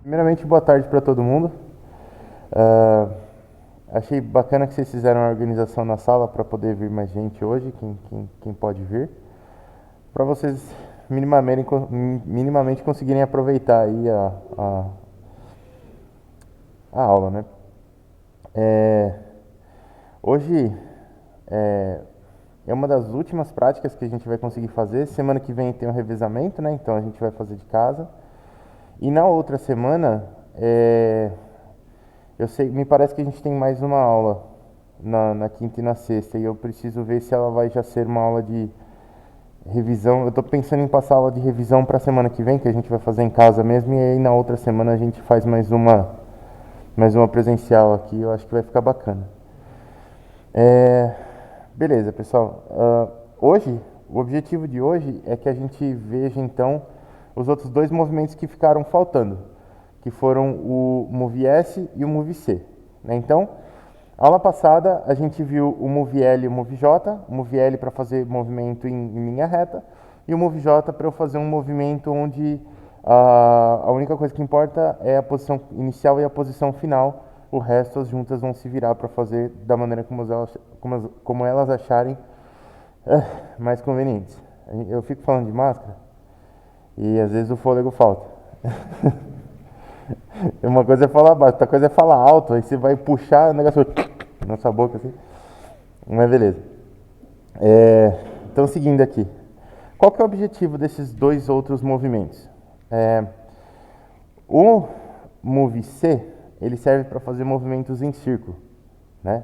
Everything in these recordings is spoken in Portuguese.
Primeiramente, boa tarde para todo mundo. Achei bacana que vocês fizeram a organização na sala para poder vir mais gente hoje, quem pode vir, para vocês minimamente conseguirem aproveitar aí a aula, né? Hoje é uma das últimas práticas que a gente vai conseguir fazer. Semana que vem tem um revezamento, né? Então a gente vai fazer de casa. E na outra semana, me parece que a gente tem mais uma aula na quinta e na sexta. E eu preciso ver se ela vai já ser uma aula de revisão. Eu estou pensando em passar a aula de revisão para a semana que vem, que a gente vai fazer em casa mesmo. E aí na outra semana a gente faz mais uma presencial aqui. Eu acho que vai ficar bacana. Beleza, pessoal. Hoje, o objetivo de hoje é que a gente veja então os outros dois movimentos que ficaram faltando, que foram o Move S e o Move C, né? Então, aula passada a gente viu o Move L e o Move J, o Move L para fazer movimento em linha reta e o Move J para eu fazer um movimento onde a única coisa que importa é a posição inicial e a posição final. O resto as juntas vão se virar para fazer da maneira como elas acharem mais convenientes. Eu fico falando de máscara e às vezes o fôlego falta. Uma coisa é falar baixo, outra coisa é falar alto, aí você vai puxar o negócio na sua boca assim. Mas beleza. Então, seguindo aqui. Qual que é o objetivo desses dois outros movimentos? O Move C, ele serve para fazer movimentos em círculo, né?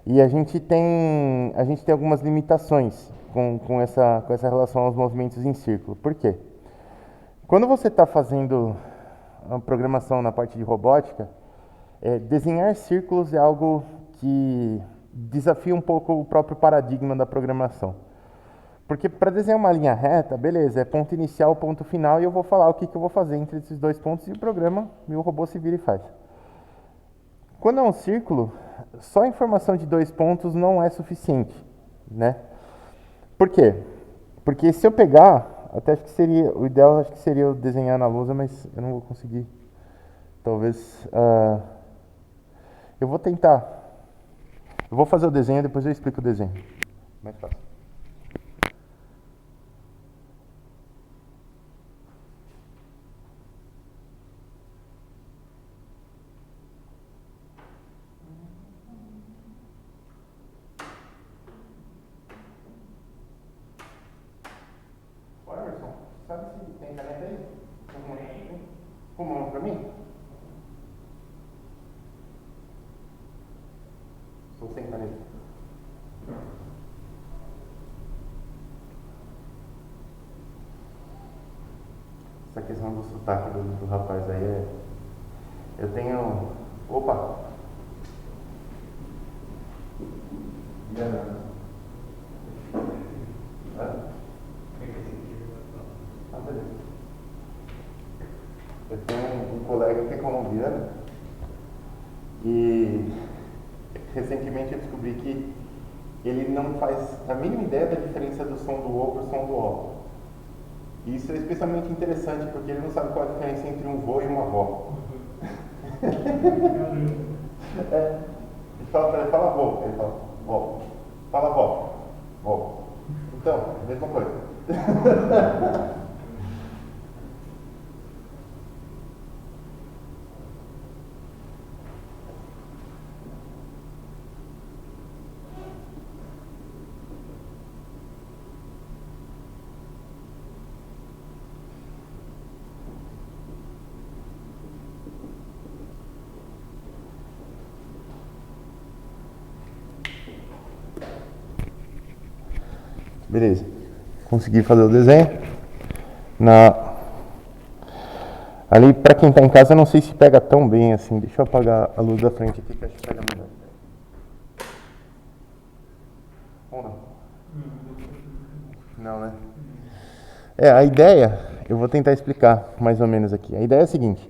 E a gente tem algumas limitações com essa relação aos movimentos em círculo. Por quê? Quando você está fazendo a programação na parte de robótica, desenhar círculos é algo que desafia um pouco o próprio paradigma da programação. Porque para desenhar uma linha reta, beleza, é ponto inicial, ponto final, e eu vou falar o que eu vou fazer entre esses dois pontos, e o programa, o robô se vira e faz. Quando é um círculo, só a informação de dois pontos não é suficiente, né? Por quê? Porque se eu pegar, até acho que seria, o ideal acho que seria eu desenhar na lousa, mas eu não vou conseguir. Talvez, eu vou tentar. Eu vou fazer o desenho, depois eu explico o desenho. Mais fácil. Emerson, sabe se tem caneta aí? Arruma uma pra mim? Estou sem caneta. Essa questão do sotaque do rapaz aí é... Eu tenho... Opa! Eu tenho um colega que é colombiano e recentemente eu descobri que ele não faz a mínima ideia da diferença do som do O para o som do O. E isso é especialmente interessante porque ele não sabe qual é a diferença entre um vô e uma avó. Ele fala vô, ele fala vó. Fala vó, vó. Então, mesma coisa. Beleza. Consegui fazer o desenho. Ali, pra quem tá em casa, eu não sei se pega tão bem assim. Deixa eu apagar a luz da frente aqui que acho que pega melhor. Ou não? Não, né? A ideia, eu vou tentar explicar mais ou menos aqui. A ideia é a seguinte.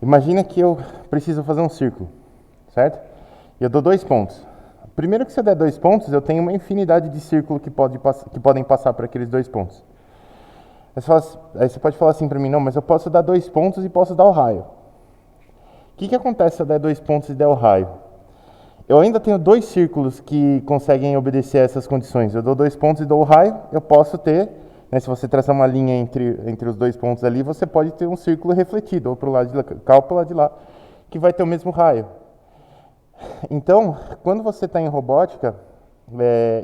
Imagina que eu preciso fazer um círculo, certo? E eu dou 2 pontos. Primeiro que se eu der 2 pontos, eu tenho uma infinidade de círculos que podem passar por aqueles 2 pontos. Aí você pode falar assim para mim, não, mas eu posso dar 2 pontos e posso dar o raio. O que acontece se eu der 2 pontos e der o raio? Eu ainda tenho 2 círculos que conseguem obedecer a essas condições. Eu dou 2 pontos e dou o raio, eu posso ter, né, se você traçar uma linha entre os 2 pontos ali, você pode ter um círculo refletido, ou para o lado de cá ou para o lado de lá, que vai ter o mesmo raio. Então, quando você está em robótica,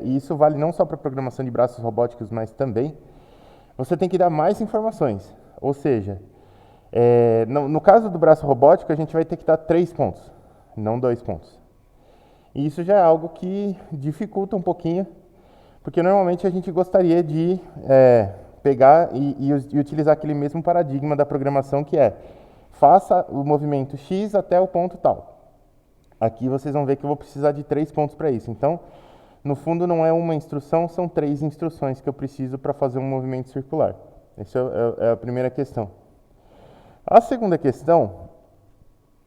e isso vale não só para programação de braços robóticos, mas também, você tem que dar mais informações. Ou seja, no caso do braço robótico, a gente vai ter que dar 3 pontos, não 2 pontos. E isso já é algo que dificulta um pouquinho, porque normalmente a gente gostaria de pegar e utilizar aquele mesmo paradigma da programação que é faça o movimento X até o ponto tal. Aqui vocês vão ver que eu vou precisar de 3 pontos para isso. Então, no fundo, não é uma instrução, são 3 instruções que eu preciso para fazer um movimento circular. Essa é a primeira questão. A segunda questão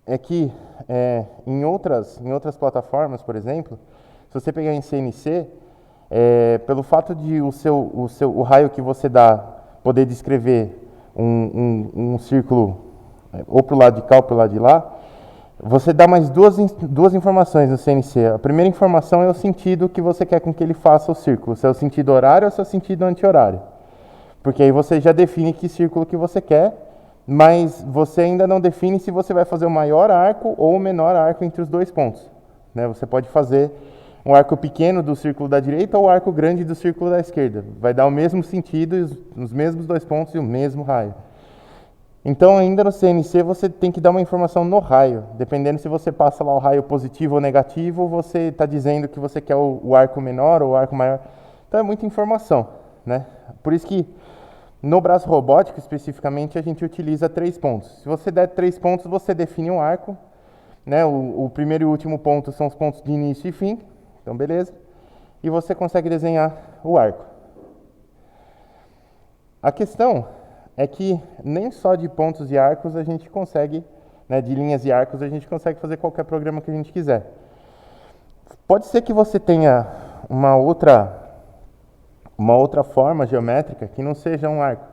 é que em outras plataformas, por exemplo, se você pegar em CNC, pelo fato de o raio que você dá poder descrever um círculo ou para o lado de cá ou para o lado de lá, você dá mais duas informações no CNC. A primeira informação é o sentido que você quer com que ele faça o círculo, se é o sentido horário ou se é o sentido anti-horário. Porque aí você já define que círculo que você quer, mas você ainda não define se você vai fazer o maior arco ou o menor arco entre os 2 pontos. Né? Você pode fazer um arco pequeno do círculo da direita ou o arco grande do círculo da esquerda. Vai dar o mesmo sentido, os mesmos 2 pontos e o mesmo raio. Então, ainda no CNC, você tem que dar uma informação no raio. Dependendo se você passa lá o raio positivo ou negativo, você está dizendo que você quer o arco menor ou o arco maior. Então, é muita informação, né? Por isso que no braço robótico, especificamente, a gente utiliza 3 pontos. Se você der 3 pontos, você define um arco. Né? O primeiro e o último ponto são os pontos de início e fim. Então, beleza. E você consegue desenhar o arco. A questão é que nem só de pontos e arcos a gente consegue, né, de linhas e arcos, a gente consegue fazer qualquer programa que a gente quiser. Pode ser que você tenha uma outra forma geométrica que não seja um arco,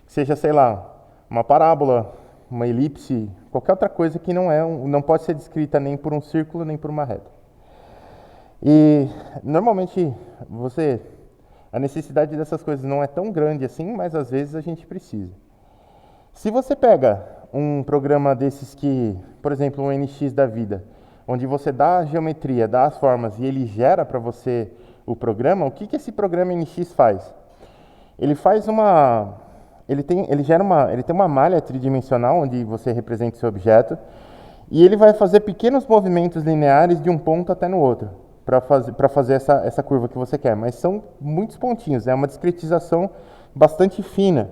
que seja, sei lá, uma parábola, uma elipse, qualquer outra coisa que não pode ser descrita nem por um círculo nem por uma reta. E normalmente a necessidade dessas coisas não é tão grande assim, mas às vezes a gente precisa. Se você pega um programa desses que, por exemplo, um NX da vida, onde você dá a geometria, dá as formas e ele gera para você o programa, o que esse programa NX faz? Ele faz ele tem uma malha tridimensional onde você representa o seu objeto e ele vai fazer pequenos movimentos lineares de um ponto até no outro para fazer essa curva que você quer, mas são muitos pontinhos, é uma discretização bastante fina.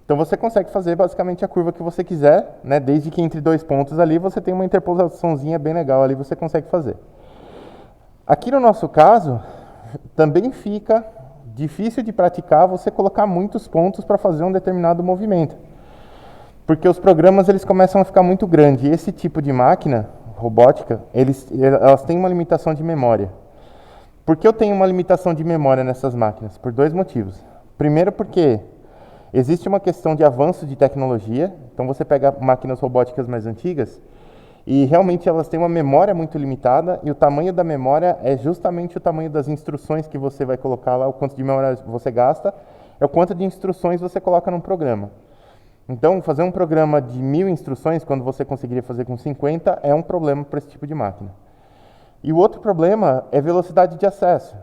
Então você consegue fazer basicamente a curva que você quiser, né? Desde que entre 2 pontos ali você tem uma interpolaçãozinha bem legal ali, você consegue fazer. Aqui no nosso caso, também fica difícil de praticar você colocar muitos pontos para fazer um determinado movimento. Porque os programas eles começam a ficar muito grandes. E esse tipo de máquina robótica, elas têm uma limitação de memória. Por que eu tenho uma limitação de memória nessas máquinas? Por 2 motivos. Primeiro porque existe uma questão de avanço de tecnologia. Então você pega máquinas robóticas mais antigas e realmente elas têm uma memória muito limitada e o tamanho da memória é justamente o tamanho das instruções que você vai colocar lá, o quanto de memória você gasta, é o quanto de instruções você coloca num programa. Então, fazer um programa de 1000 instruções, quando você conseguiria fazer com 50, é um problema para esse tipo de máquina. E o outro problema é velocidade de acesso.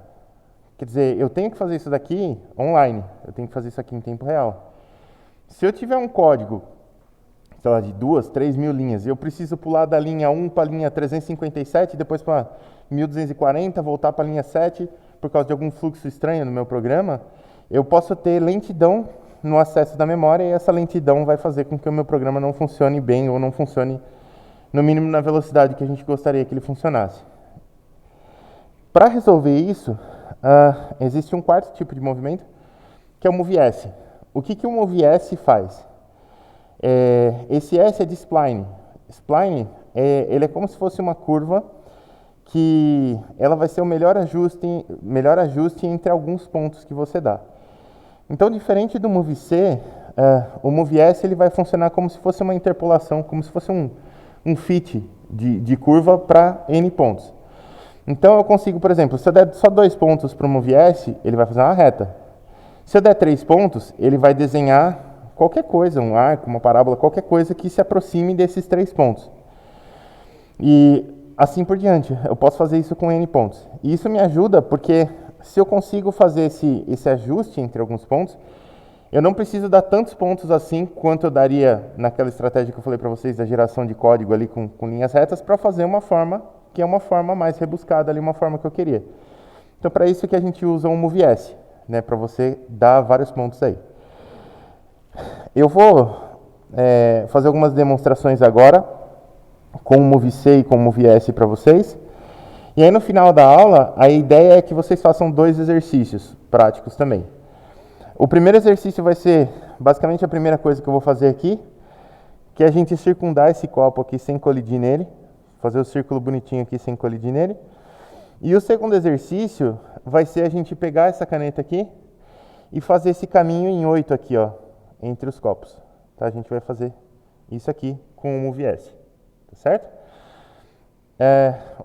Quer dizer, eu tenho que fazer isso daqui online, eu tenho que fazer isso aqui em tempo real. Se eu tiver um código, sei lá, de 2, 3 mil linhas, e eu preciso pular da linha 1 para a linha 357, depois para 1240, voltar para a linha 7, por causa de algum fluxo estranho no meu programa, eu posso ter lentidão no acesso da memória e essa lentidão vai fazer com que o meu programa não funcione bem ou não funcione, no mínimo, na velocidade que a gente gostaria que ele funcionasse. Para resolver isso, existe um quarto tipo de movimento, que é o MoveS. O que o MoveS faz? Esse S é de spline. Spline, ele é como se fosse uma curva que ela vai ser o melhor ajuste entre alguns pontos que você dá. Então, diferente do Move C, o Move S ele vai funcionar como se fosse uma interpolação, como se fosse um fit de curva para N pontos. Então, eu consigo, por exemplo, se eu der só 2 pontos para o Move S, ele vai fazer uma reta. Se eu der 3 pontos, ele vai desenhar qualquer coisa, um arco, uma parábola, qualquer coisa que se aproxime desses 3 pontos. E assim por diante, eu posso fazer isso com N pontos. E isso me ajuda porque se eu consigo fazer esse ajuste entre alguns pontos, eu não preciso dar tantos pontos assim quanto eu daria naquela estratégia que eu falei para vocês da geração de código ali com linhas retas para fazer uma forma que é uma forma mais rebuscada ali, uma forma que eu queria. Então, para isso que a gente usa um Move S, né, para você dar vários pontos aí. Eu vou fazer algumas demonstrações agora com o Move C e com o Move S para vocês. E aí no final da aula, a ideia é que vocês façam 2 exercícios práticos também. O primeiro exercício vai ser basicamente a primeira coisa que eu vou fazer aqui, que é a gente circundar esse copo aqui sem colidir nele, fazer o círculo bonitinho aqui sem colidir nele. E o segundo exercício vai ser a gente pegar essa caneta aqui e fazer esse caminho em 8 aqui, ó, entre os copos. Tá? A gente vai fazer isso aqui com o Move S, tá certo?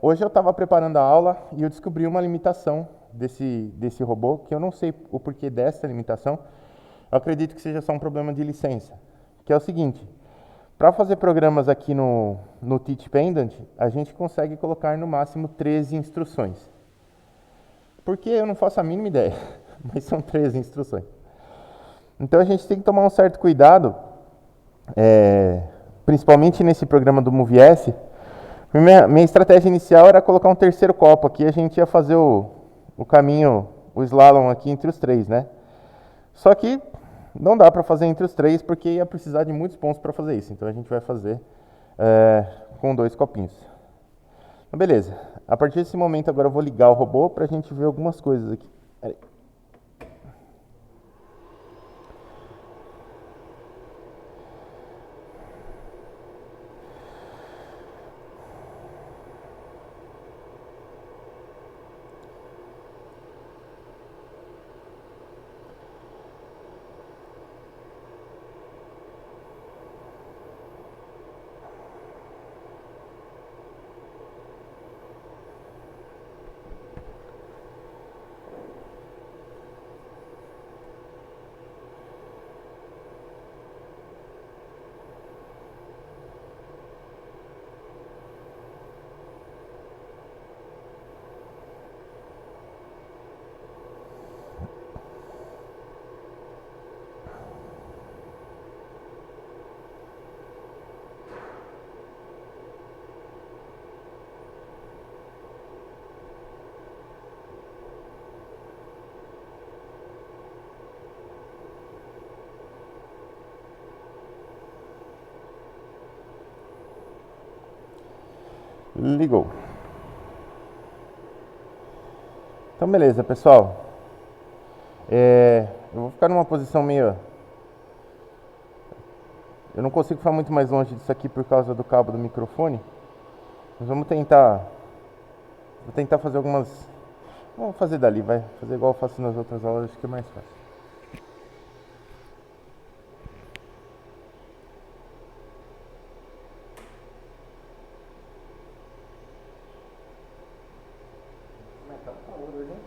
Hoje eu estava preparando a aula e eu descobri uma limitação desse robô, que eu não sei o porquê dessa limitação. Eu acredito que seja só um problema de licença, que é o seguinte: para fazer programas aqui no Teach Pendant, a gente consegue colocar no máximo 13 instruções. Por que eu não faço a mínima ideia, mas são 13 instruções. Então a gente tem que tomar um certo cuidado, principalmente nesse programa do Move S. Minha estratégia inicial era colocar um terceiro copo aqui, a gente ia fazer o caminho, o slalom aqui entre os 3, né? Só que não dá para fazer entre os 3 porque ia precisar de muitos pontos para fazer isso. Então a gente vai fazer com 2 copinhos. Então, beleza. A partir desse momento agora eu vou ligar o robô para a gente ver algumas coisas aqui. Pera aí. Ligou. Então beleza, pessoal. Eu vou ficar numa posição meio... Eu não consigo ficar muito mais longe disso aqui por causa do cabo do microfone. Mas vamos tentar... Vou tentar fazer algumas... Vamos fazer dali, vai. Fazer igual eu faço nas outras aulas, acho que é mais fácil. Como é que tá o calor hoje, hein?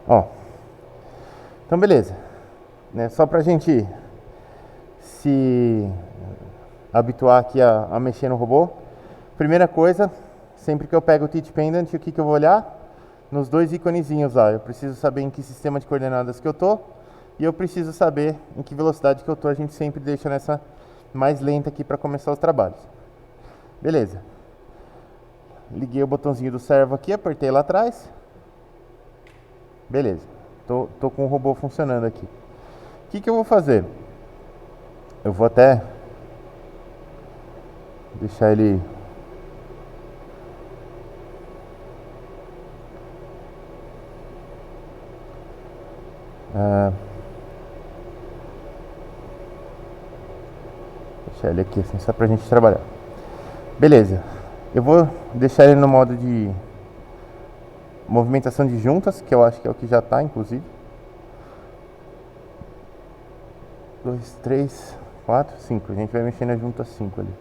Ó, então beleza, né? Só pra gente se habituar aqui a mexer no robô. Primeira coisa, sempre que eu pego o Teach Pendant, o que eu vou olhar? Nos 2 íconezinhos lá. Eu preciso saber em que sistema de coordenadas que eu tô e eu preciso saber em que velocidade que eu tô. A gente sempre deixa nessa mais lenta aqui para começar os trabalhos. Beleza. liguei o botãozinho do servo aqui, apertei lá atrás. Beleza, tô com o robô funcionando aqui. O que eu vou fazer? Eu vou até deixar ele... deixar ele aqui assim, só pra gente trabalhar. Beleza, eu vou deixar ele no modo de movimentação de juntas, que eu acho que é o que já tá, inclusive. 2, 3, 4, 5. A gente vai mexer na junta 5 ali.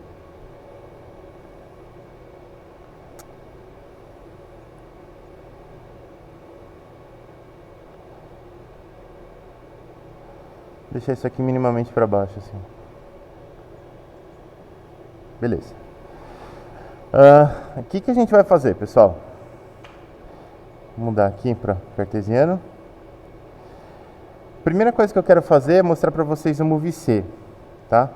Deixar isso aqui minimamente para baixo, assim. Beleza. O que a gente vai fazer, pessoal? Vou mudar aqui para cartesiano. Primeira coisa que eu quero fazer é mostrar para vocês o Move C, tá?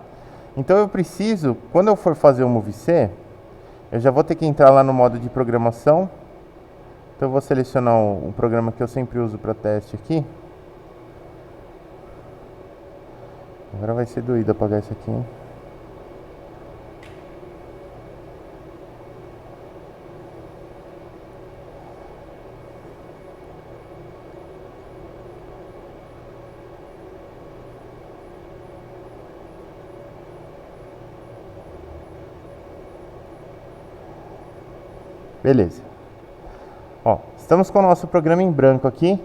Então eu preciso, quando eu for fazer o Move C, eu já vou ter que entrar lá no modo de programação. Então eu vou selecionar o programa que eu sempre uso para teste aqui. Agora vai ser doído apagar isso aqui, hein? Beleza. Ó, estamos com o nosso programa em branco aqui.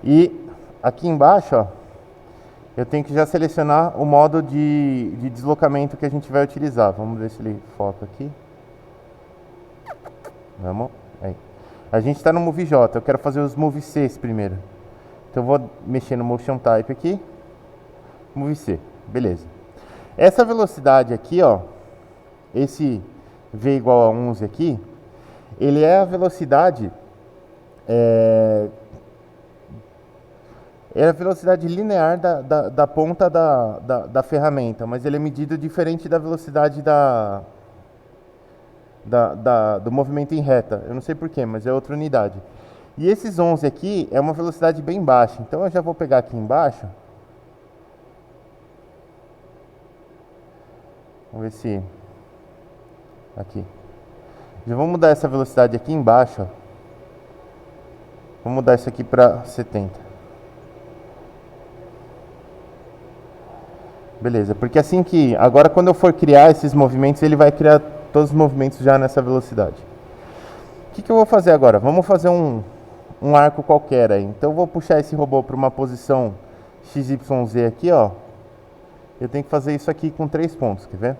E aqui embaixo, ó, eu tenho que já selecionar o modo de deslocamento que a gente vai utilizar. Vamos ver se ele foca aqui. Vamos. Aí. A gente está no Move J, eu quero fazer os Move Cs primeiro. Então eu vou mexer no Motion Type aqui. Move C, beleza. Essa velocidade aqui, ó, esse V igual a 11 aqui, ele é a velocidade... É a velocidade linear da ponta da ferramenta, mas ele é medido diferente da velocidade do movimento em reta. Eu não sei porquê, mas é outra unidade. E esses 11 aqui é uma velocidade bem baixa. Então eu já vou pegar aqui embaixo. Vamos ver se... Aqui. Já vou mudar essa velocidade aqui embaixo. Ó. Vou mudar isso aqui para 70. Beleza, porque assim que... Agora quando eu for criar esses movimentos, ele vai criar todos os movimentos já nessa velocidade. O que eu vou fazer agora? Vamos fazer um arco qualquer aí. Então eu vou puxar esse robô para uma posição XYZ aqui, ó. Eu tenho que fazer isso aqui com 3 pontos, quer ver?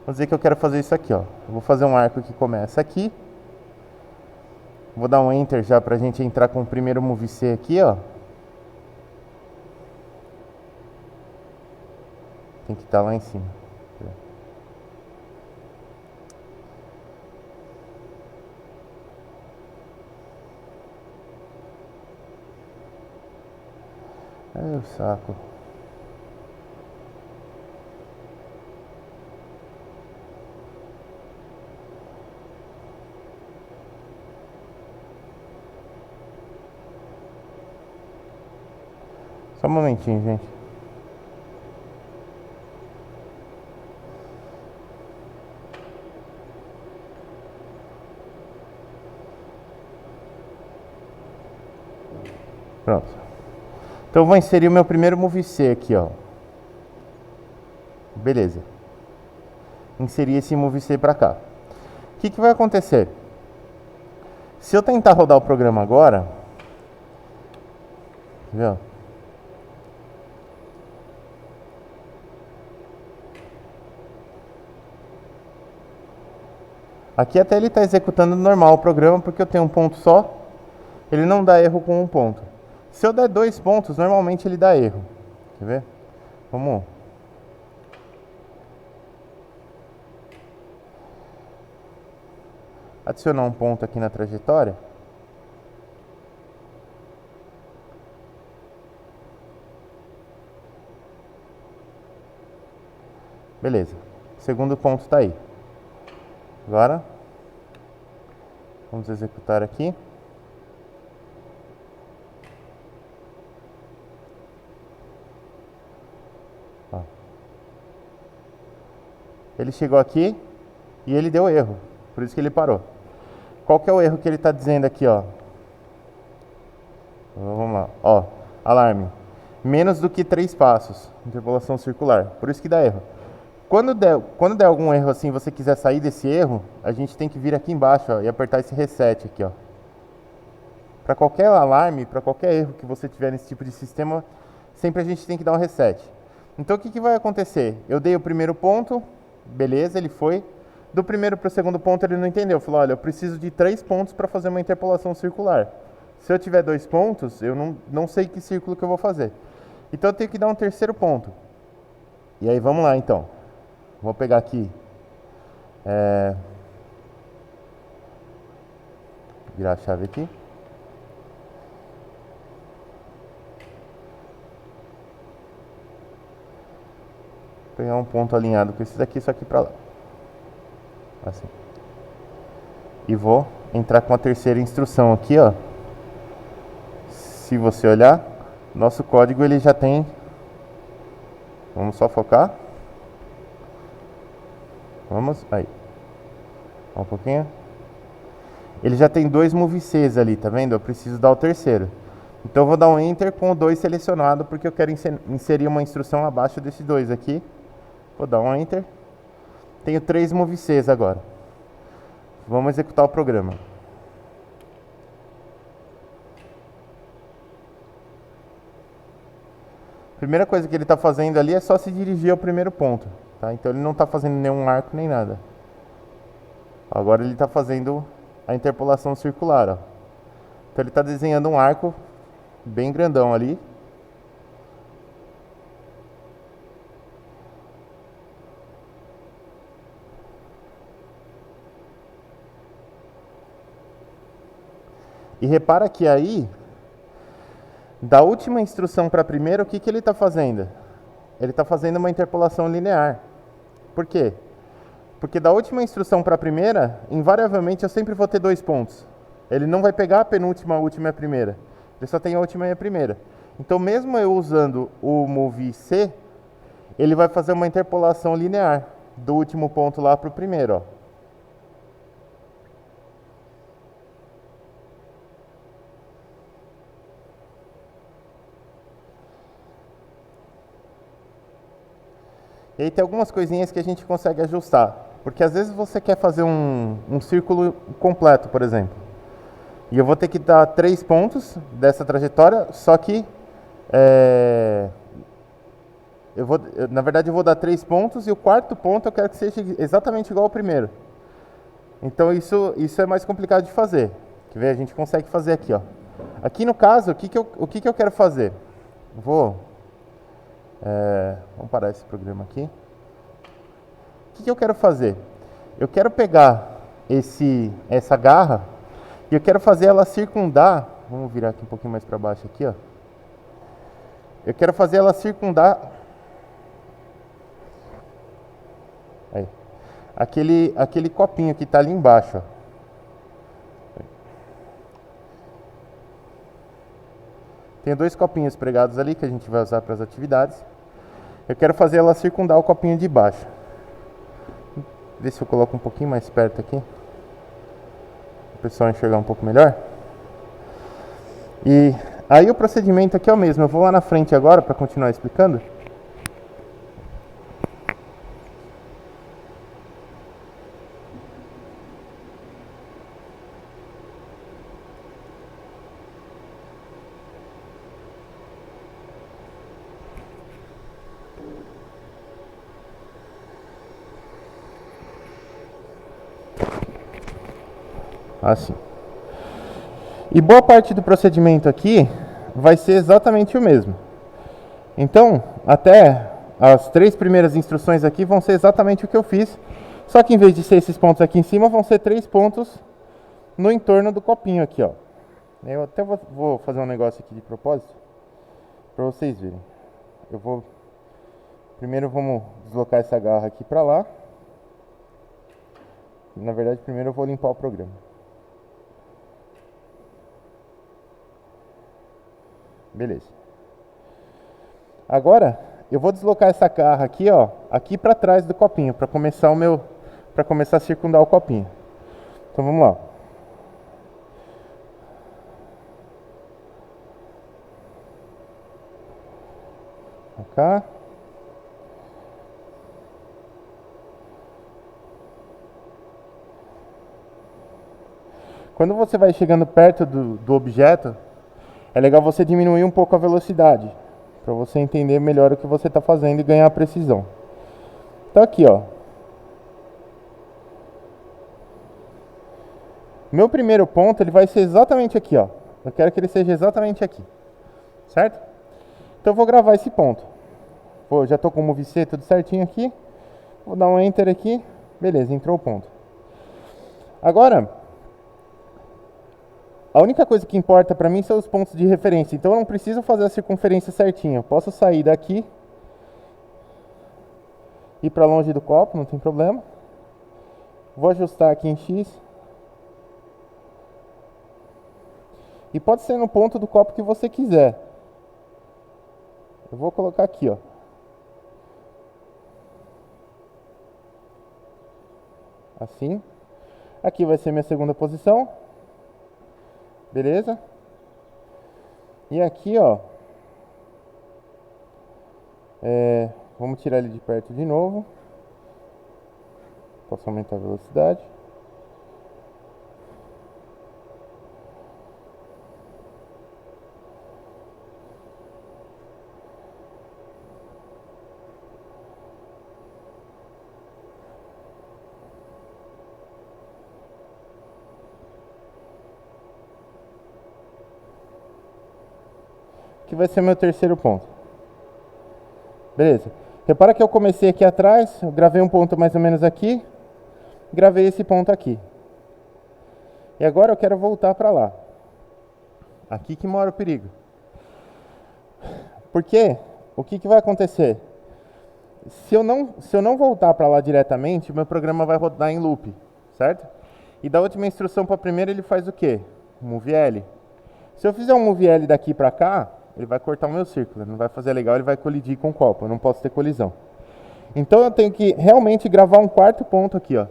Vamos dizer que eu quero fazer isso aqui, ó. Eu vou fazer um arco que começa aqui. Vou dar um Enter já pra gente entrar com o primeiro Move C aqui, ó. Tem que estar lá em cima. Ai, o saco. Só um momentinho, gente. Pronto. Então eu vou inserir o meu primeiro Move C aqui, ó. Beleza. Inseri esse Move C pra cá. O que vai acontecer? Se eu tentar rodar o programa agora... Viu? Aqui até ele está executando normal o programa, porque eu tenho um ponto só. Ele não dá erro com um ponto. Se eu der 2 pontos, normalmente ele dá erro. Quer ver? Vamos. adicionar um ponto aqui na trajetória. Beleza, o segundo ponto está aí. Agora, vamos executar aqui. Ó. Ele chegou aqui e ele deu erro, por isso que ele parou. Qual que é o erro que ele está dizendo aqui, ó? Vamos lá, ó, alarme. Menos do que 3 passos, interpolação circular, por isso que dá erro. Quando der algum erro assim, você quiser sair desse erro, a gente tem que vir aqui embaixo, ó, e apertar esse reset aqui, ó. Para qualquer alarme, para qualquer erro que você tiver nesse tipo de sistema, sempre a gente tem que dar um reset. Então o que vai acontecer? Eu dei o primeiro ponto, beleza, ele foi. Do primeiro para o segundo ponto ele não entendeu. Falou, olha, eu preciso de 3 pontos para fazer uma interpolação circular. Se eu tiver 2 pontos, eu não sei que círculo que eu vou fazer. Então eu tenho que dar um terceiro ponto. E aí vamos lá então. Vou pegar aqui. Virar a chave aqui. Pegar um ponto alinhado com esse daqui, só que para lá. Assim. E vou entrar com a terceira instrução aqui, ó. Se você olhar, nosso código ele já tem. Vamos só focar. Vamos, aí. Um pouquinho. Ele já tem 2 moveCs ali, tá vendo? Eu preciso dar o terceiro. Então eu vou dar um Enter com o 2 selecionado, porque eu quero inserir uma instrução abaixo desse 2 aqui. Vou dar um Enter. Tenho 3 moveCs agora. Vamos executar o programa. A primeira coisa que ele está fazendo ali é só se dirigir ao primeiro ponto. Tá? Então ele não está fazendo nenhum arco nem nada. Agora ele está fazendo a interpolação circular. Ó. Então ele está desenhando um arco bem grandão ali. E repara que aí, da última instrução para a primeira, o que ele está fazendo? Ele está fazendo uma interpolação linear. Por quê? Porque da última instrução para a primeira, invariavelmente eu sempre vou ter 2 pontos. Ele não vai pegar a penúltima, a última e a primeira. Ele só tem a última e a primeira. Então mesmo eu usando o moveC, ele vai fazer uma interpolação linear do último ponto lá para o primeiro, ó. E aí tem algumas coisinhas que a gente consegue ajustar. Porque às vezes você quer fazer um círculo completo, por exemplo. E eu vou ter que dar 3 pontos dessa trajetória, só que na verdade eu vou dar 3 pontos e o quarto ponto eu quero que seja exatamente igual ao primeiro. Então isso é mais complicado de fazer. Quer ver? A gente consegue fazer aqui, ó. Aqui no caso, o que eu quero fazer? Vamos parar esse programa aqui. O que eu quero fazer? Eu quero pegar essa garra e eu quero fazer ela circundar. Vamos virar aqui um pouquinho mais para baixo aqui, ó. Eu quero fazer ela circundar aí, aquele copinho que está ali embaixo, ó. Tem 2 copinhos pregados ali que a gente vai usar para as atividades. Eu quero fazer ela circundar o copinho de baixo. Ver se eu coloco um pouquinho mais perto aqui, o pessoal enxergar um pouco melhor. E aí o procedimento aqui é o mesmo. Eu vou lá na frente agora para continuar explicando. Assim. E boa parte do procedimento aqui vai ser exatamente o mesmo. Então, até as 3 primeiras instruções aqui vão ser exatamente o que eu fiz, só que em vez de ser esses pontos aqui em cima, vão ser 3 pontos no entorno do copinho aqui, ó. Eu até vou fazer um negócio aqui de propósito para vocês verem. Primeiro vamos deslocar essa garra aqui para lá. Na verdade, primeiro eu vou limpar o programa. Beleza. Agora eu vou deslocar essa garra aqui, ó, aqui para trás do copinho, para começar a circundar o copinho. Então vamos lá. Cá. Quando você vai chegando perto do objeto, é legal você diminuir um pouco a velocidade, para você entender melhor o que você está fazendo e ganhar precisão. Então aqui, ó. Meu primeiro ponto, ele vai ser exatamente aqui, ó. Eu quero que ele seja exatamente aqui, certo? Então eu vou gravar esse ponto. Pô, já estou com o Move C tudo certinho aqui. Vou dar um Enter aqui. Beleza, entrou o ponto. Agora, a única coisa que importa para mim são os pontos de referência. Então eu não preciso fazer a circunferência certinha. Eu posso sair daqui, ir para longe do copo, não tem problema. Vou ajustar aqui em X. E pode ser no ponto do copo que você quiser. Eu vou colocar aqui, ó. Assim. Aqui vai ser minha segunda posição. Beleza? E aqui, ó. Vamos tirar ele de perto de novo. Posso aumentar a velocidade. Que vai ser meu terceiro ponto. Beleza. Repara que eu comecei aqui atrás, eu gravei um ponto mais ou menos aqui, gravei esse ponto aqui. E agora eu quero voltar para lá. Aqui que mora o perigo. Porque o que vai acontecer? Se eu não voltar para lá diretamente, o meu programa vai rodar em loop, certo? E da última instrução para a primeira ele faz o quê? Move L. Se eu fizer um Move L daqui para cá, ele vai cortar o meu círculo, não vai fazer legal, ele vai colidir com o copo, eu não posso ter colisão. Então eu tenho que realmente gravar um quarto ponto aqui, ó.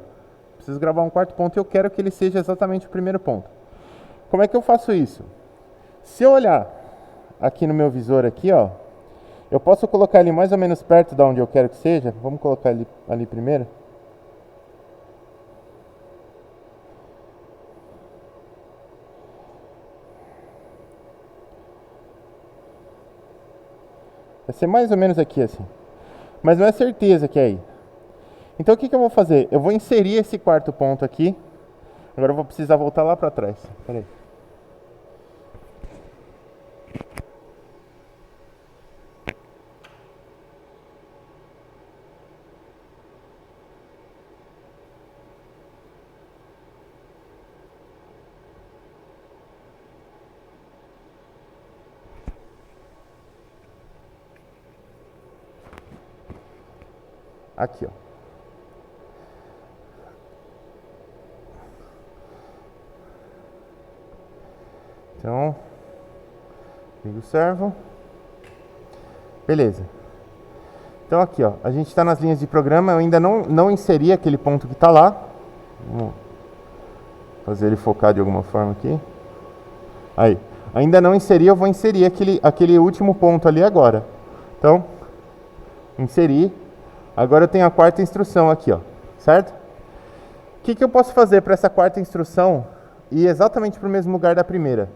Preciso gravar um quarto ponto e eu quero que ele seja exatamente o primeiro ponto. Como é que eu faço isso? Se eu olhar aqui no meu visor aqui, ó, eu posso colocar ele mais ou menos perto de onde eu quero que seja. Vamos colocar ele ali primeiro. Vai ser mais ou menos aqui assim. Mas não é certeza que é aí. Então o que eu vou fazer? Eu vou inserir esse quarto ponto aqui. Agora eu vou precisar voltar lá para trás. Pera aí. Aqui, ó. Então, liga o servo. Beleza. Então aqui, ó, a gente está nas linhas de programa. Eu ainda não inseri aquele ponto que está lá. Vamos fazer ele focar de alguma forma aqui. Aí. Ainda não inseri, eu vou inserir aquele último ponto ali agora. Então, inserir. Agora eu tenho a quarta instrução aqui, ó, certo? O que eu posso fazer para essa quarta instrução ir exatamente para o mesmo lugar da primeira?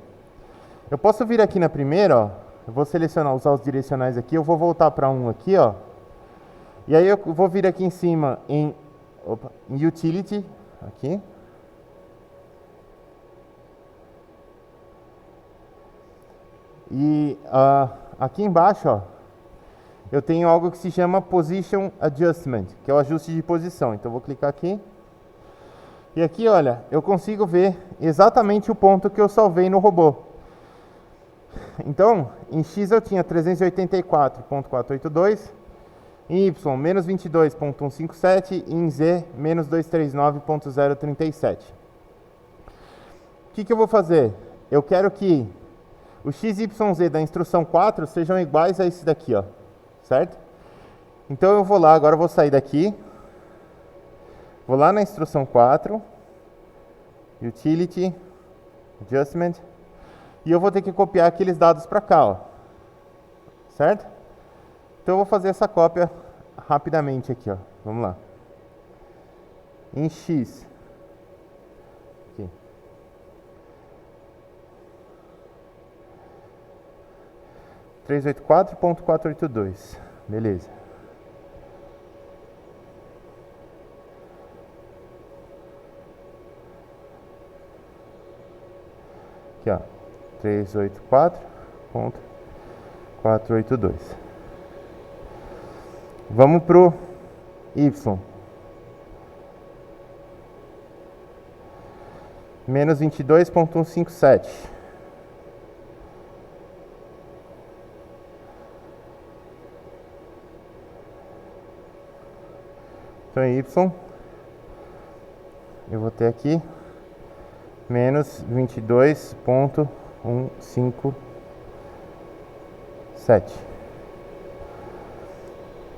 Eu posso vir aqui na primeira, ó, eu vou selecionar, usar os direcionais aqui, eu vou voltar para um aqui, ó, e aí eu vou vir aqui em cima em Utility, aqui. E aqui embaixo, ó, eu tenho algo que se chama Position Adjustment, que é o ajuste de posição. Então eu vou clicar aqui. E aqui, olha, eu consigo ver exatamente o ponto que eu salvei no robô. Então, em x eu tinha 384.482, em y menos 22.157 e em z menos 239.037. O que eu vou fazer? Eu quero que o x, y, z da instrução 4 sejam iguais a esse daqui, ó, certo? Então eu vou lá, agora eu vou sair daqui, vou lá na instrução 4, Utility, Adjustment, e eu vou ter que copiar aqueles dados para cá, ó, certo? Então eu vou fazer essa cópia rapidamente aqui, ó. Vamos lá. Em x, aqui. 384.482, beleza. Aqui, ó, 384.482. Vamos pro y. Menos 22.157. Então, y, eu vou ter aqui menos 22.157.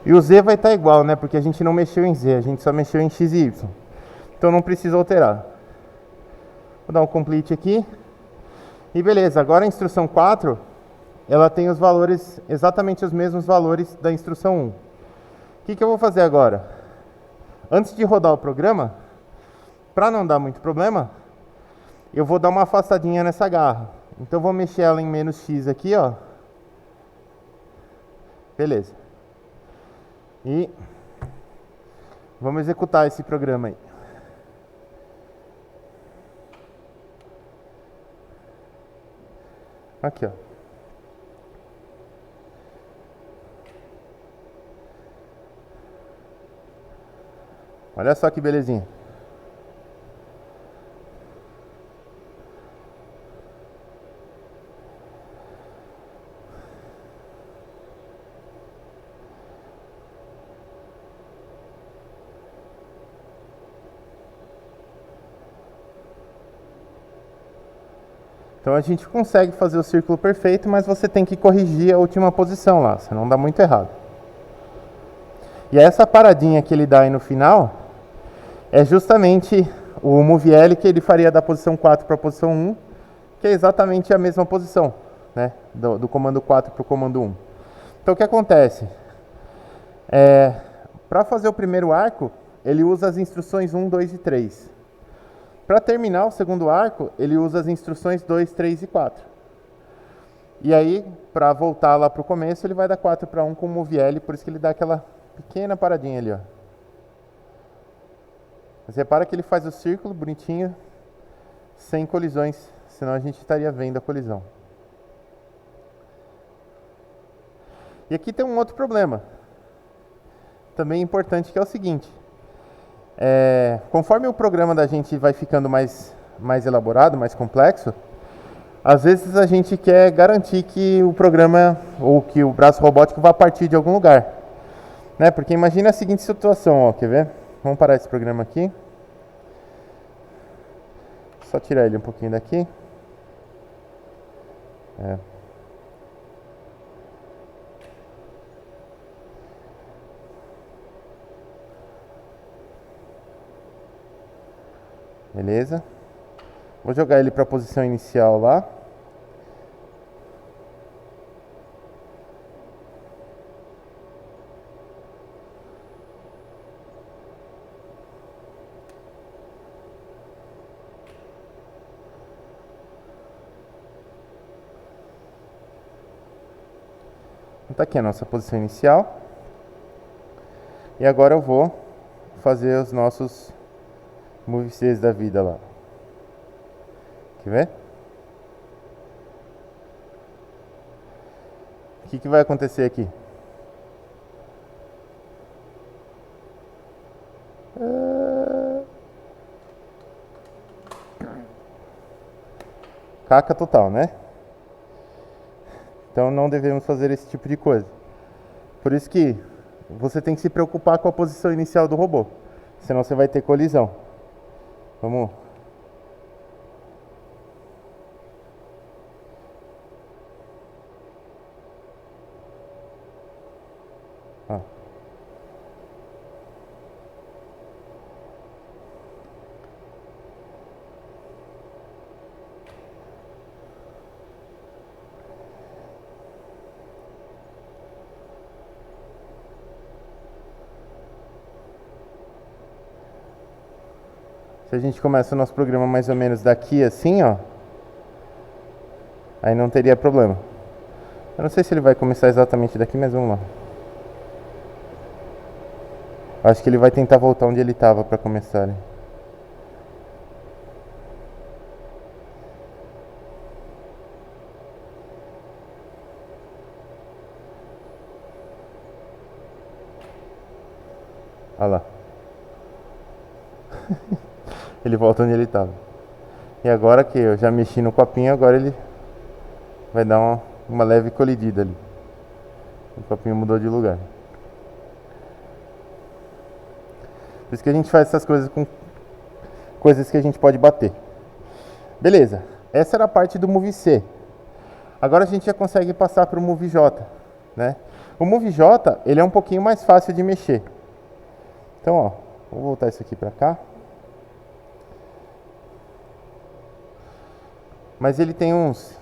E o z vai estar igual, né? Porque a gente não mexeu em z, a gente só mexeu em x e y. Então não precisa alterar. Vou dar um complete aqui. E beleza, agora a instrução 4, ela tem os valores, exatamente os mesmos valores da instrução 1. O que eu vou fazer agora? Antes de rodar o programa, para não dar muito problema, eu vou dar uma afastadinha nessa garra. Então vou mexer ela em menos x aqui, ó. Beleza. E vamos executar esse programa aí. Aqui, ó. Olha só que belezinha. Então a gente consegue fazer o círculo perfeito, mas você tem que corrigir a última posição lá, senão dá muito errado. E essa paradinha que ele dá aí no final é justamente o move L que ele faria da posição 4 para a posição 1, que é exatamente a mesma posição, né, do comando 4 para o comando 1. Então o que acontece? Para fazer o primeiro arco, ele usa as instruções 1, 2 e 3. Para terminar o segundo arco, ele usa as instruções 2, 3 e 4. E aí, para voltar lá para o começo, ele vai dar 4 para 1 com o move L, por isso que ele dá aquela pequena paradinha ali, ó. Mas repara que ele faz o círculo bonitinho, sem colisões, senão a gente estaria vendo a colisão. E aqui tem um outro problema, também importante, que é o seguinte. Conforme o programa da gente vai ficando mais elaborado, mais complexo, às vezes a gente quer garantir que o programa ou que o braço robótico vá partir de algum lugar, né? Porque imagina a seguinte situação, ó, quer ver? Vamos parar esse programa aqui. Só tirar ele um pouquinho daqui. Beleza. Vou jogar ele para a posição inicial lá. Então tá aqui a nossa posição inicial. E agora eu vou fazer os nossos movecs da vida lá. Quer ver? O que vai acontecer aqui? caca total, né? Então não devemos fazer esse tipo de coisa. Por isso que você tem que se preocupar com a posição inicial do robô, senão você vai ter colisão. Vamos. Ah. Se a gente começa o nosso programa mais ou menos daqui assim, ó, aí não teria problema. Eu não sei se ele vai começar exatamente daqui, mas vamos lá. Acho que ele vai tentar voltar onde ele estava para começar, né? Olha lá. Ele volta onde ele estava. E agora que eu já mexi no copinho, agora ele vai dar uma leve colidida ali. O copinho mudou de lugar. Por isso que a gente faz essas coisas com coisas que a gente pode bater. Beleza. Essa era a parte do Move C. Agora a gente já consegue passar para o Move J, né? O Move J, ele é um pouquinho mais fácil de mexer. Então, ó, vou voltar isso aqui para cá. Mas ele tem uns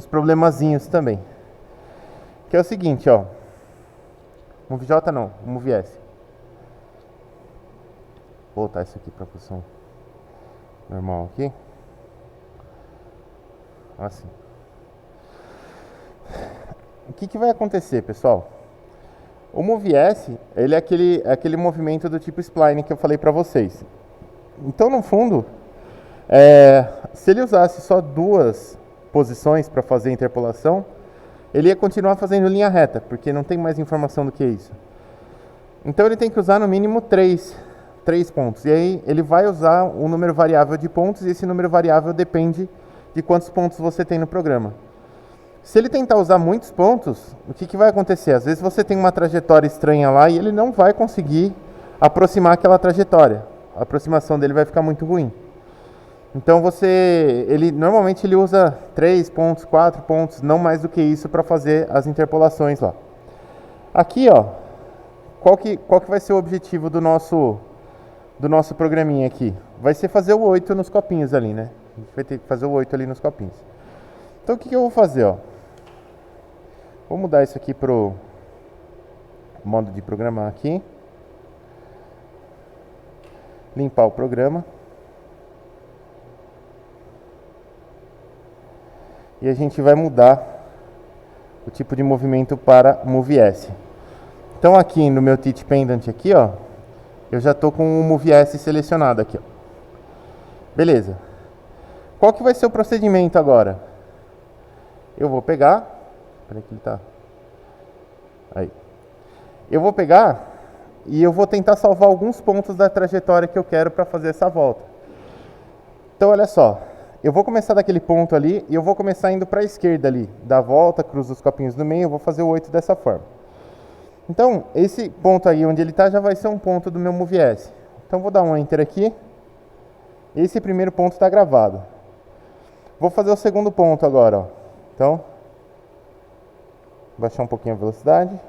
problemazinhos também. Que é o seguinte, ó. Move J não, Move S. Vou voltar isso aqui para a posição normal aqui. Assim. O que vai acontecer, pessoal? O Move S, ele é aquele movimento do tipo spline que eu falei para vocês. Então, no fundo, se ele usasse só duas posições para fazer a interpolação, ele ia continuar fazendo linha reta, porque não tem mais informação do que isso. Então ele tem que usar no mínimo três pontos. E aí ele vai usar um número variável de pontos, e esse número variável depende de quantos pontos você tem no programa. Se ele tentar usar muitos pontos, o que vai acontecer? Às vezes você tem uma trajetória estranha lá e ele não vai conseguir aproximar aquela trajetória. A aproximação dele vai ficar muito ruim. Então normalmente ele usa 3 pontos, 4 pontos, não mais do que isso para fazer as interpolações lá. Aqui, ó, qual que vai ser o objetivo do nosso programinha aqui? Vai ser fazer o 8 nos copinhos ali, né? A gente vai ter que fazer o 8 ali nos copinhos. Então o que eu vou fazer, ó? Vou mudar isso aqui pro modo de programar aqui. Limpar o programa. E a gente vai mudar o tipo de movimento para Move S. Então aqui no meu Teach Pendant aqui, ó, eu já estou com o Move S selecionado aqui, ó. Beleza. Qual que vai ser o procedimento agora? Eu vou pegar, peraí que ele tá aí. Eu vou pegar e eu vou tentar salvar alguns pontos da trajetória que eu quero para fazer essa volta. Então olha só, eu vou começar daquele ponto ali e eu vou começar indo para a esquerda ali, dar a volta, cruzo os copinhos no meio, eu vou fazer o 8 dessa forma. Então, esse ponto aí onde ele está já vai ser um ponto do meu Move S. Então vou dar um Enter aqui. Esse primeiro ponto está gravado. Vou fazer o segundo ponto agora, ó. Então, baixar um pouquinho a velocidade.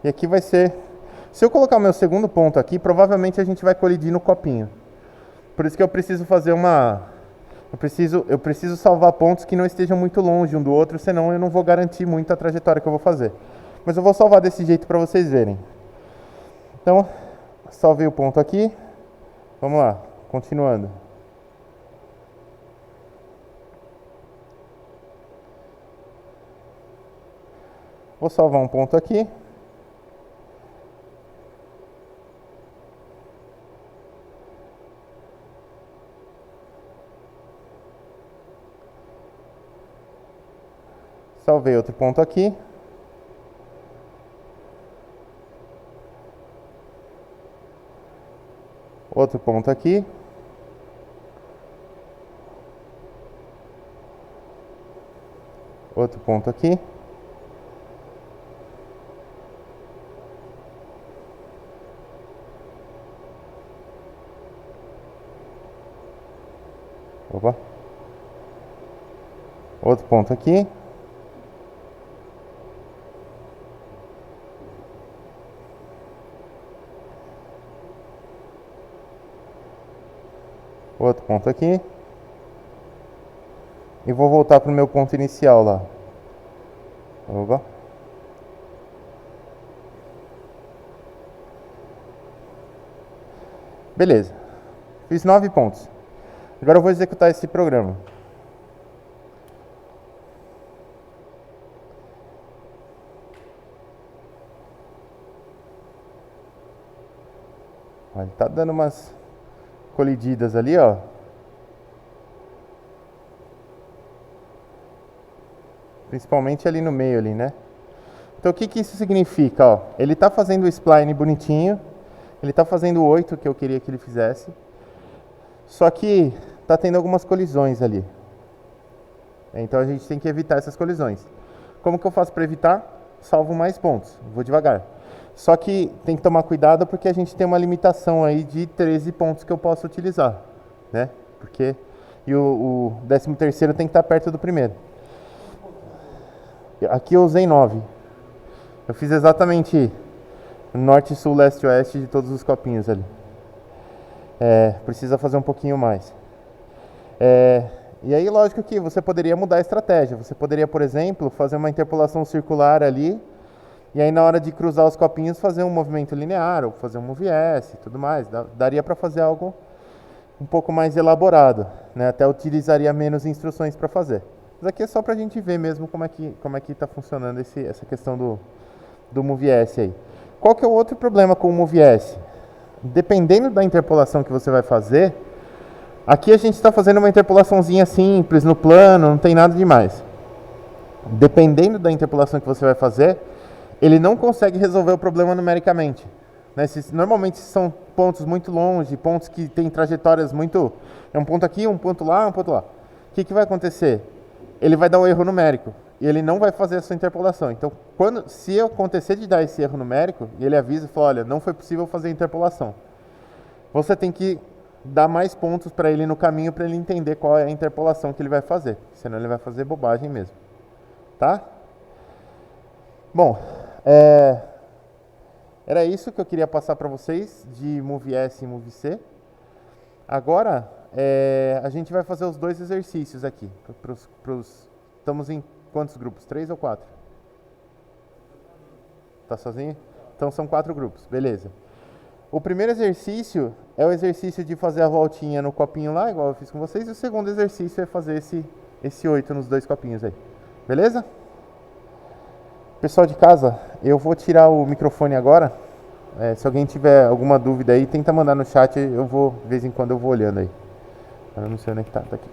E aqui vai ser... Se eu colocar o meu segundo ponto aqui, provavelmente a gente vai colidir no copinho. Por isso que eu preciso fazer uma... Eu preciso salvar pontos que não estejam muito longe um do outro, senão eu não vou garantir muito a trajetória que eu vou fazer. Mas eu vou salvar desse jeito para vocês verem. Então, salvei o ponto aqui. Vamos lá, continuando. Vou salvar um ponto aqui. Salvei outro ponto aqui. Outro ponto aqui. Outro ponto aqui. Opa. Outro ponto aqui. Outro ponto aqui. E vou voltar para o meu ponto inicial lá. Opa. Beleza. Fiz 9 pontos. Agora eu vou executar esse programa. Ó, ele tá dando umas colididas ali, ó. Principalmente ali no meio ali, né? Então o que que isso significa, ó? Ele tá fazendo o spline bonitinho. Ele tá fazendo o 8 que eu queria que ele fizesse. Só que tá tendo algumas colisões ali. Então a gente tem que evitar essas colisões. Como que eu faço para evitar? Salvo mais pontos. Vou devagar. Só que tem que tomar cuidado porque a gente tem uma limitação aí de 13 pontos que eu posso utilizar, né? Porque e o 13º tem que estar perto do primeiro. Aqui eu usei 9. Eu fiz exatamente norte, sul, leste, oeste de todos os copinhos ali. Precisa fazer um pouquinho mais. E aí, lógico que você poderia mudar a estratégia. Você poderia, por exemplo, fazer uma interpolação circular ali. E aí, na hora de cruzar os copinhos, fazer um movimento linear ou fazer um move S e tudo mais. Daria para fazer algo um pouco mais elaborado, né? Até utilizaria menos instruções para fazer. Mas aqui é só para a gente ver mesmo como é que está funcionando essa questão do move S aí. Qual que é o outro problema com o move S? Dependendo da interpolação que você vai fazer, aqui a gente está fazendo uma interpolaçãozinha simples, no plano, não tem nada demais. Dependendo da interpolação que você vai fazer, ele não consegue resolver o problema numericamente. Né? Normalmente são pontos muito longe, pontos que têm trajetórias muito... É um ponto aqui, um ponto lá, um ponto lá. O que vai acontecer? Ele vai dar um erro numérico e ele não vai fazer essa interpolação. Então, se acontecer de dar esse erro numérico, ele avisa e fala, olha, não foi possível fazer a interpolação. Você tem que dar mais pontos para ele no caminho para ele entender qual é a interpolação que ele vai fazer. Senão ele vai fazer bobagem mesmo. Tá? Bom, era isso que eu queria passar para vocês de move S e move C. Agora, a gente vai fazer os dois exercícios aqui. Estamos em quantos grupos? 3 ou 4? Tá sozinho? Então são 4 grupos, beleza. O primeiro exercício é o exercício de fazer a voltinha no copinho lá, igual eu fiz com vocês. E o segundo exercício é fazer esse 8 nos 2 copinhos aí. Beleza? Pessoal de casa, eu vou tirar o microfone agora. Se alguém tiver alguma dúvida aí, tenta mandar no chat. De vez em quando eu vou olhando aí. Eu não sei onde é que tá aqui.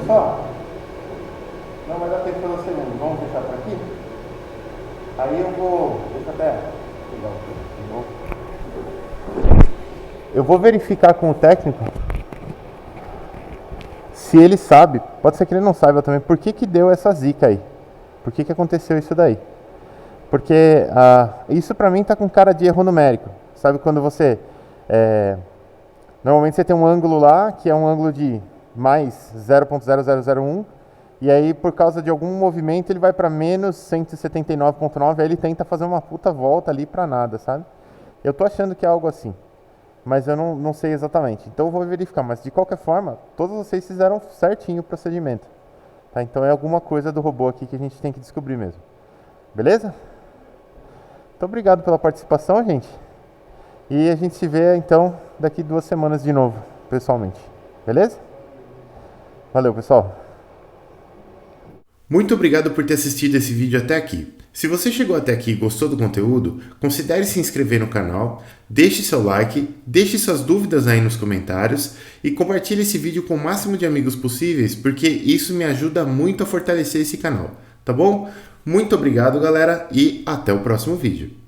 Pessoal, não vai dar tempo pelo segundo. Vamos fechar por aqui? Aí eu vou... Deixa eu até pegar de novo. Eu vou verificar com o técnico se ele sabe, pode ser que ele não saiba também, por que que deu essa zica aí. Por que que aconteceu isso daí. Porque isso pra mim tá com cara de erro numérico. Sabe quando você... normalmente você tem um ângulo lá, que é um ângulo de mais 0.0001, e aí por causa de algum movimento ele vai para menos 179.9, aí ele tenta fazer uma puta volta ali para nada, sabe? Eu tô achando que é algo assim, mas eu não sei exatamente. Então eu vou verificar, mas de qualquer forma, todos vocês fizeram certinho o procedimento. Tá? Então é alguma coisa do robô aqui que a gente tem que descobrir mesmo. Beleza? Muito obrigado pela participação, gente. E a gente se vê então daqui 2 semanas de novo, pessoalmente. Beleza? Valeu, pessoal. Muito obrigado por ter assistido esse vídeo até aqui. Se você chegou até aqui e gostou do conteúdo, considere se inscrever no canal, deixe seu like, deixe suas dúvidas aí nos comentários e compartilhe esse vídeo com o máximo de amigos possíveis, porque isso me ajuda muito a fortalecer esse canal, tá bom? Muito obrigado, galera, e até o próximo vídeo.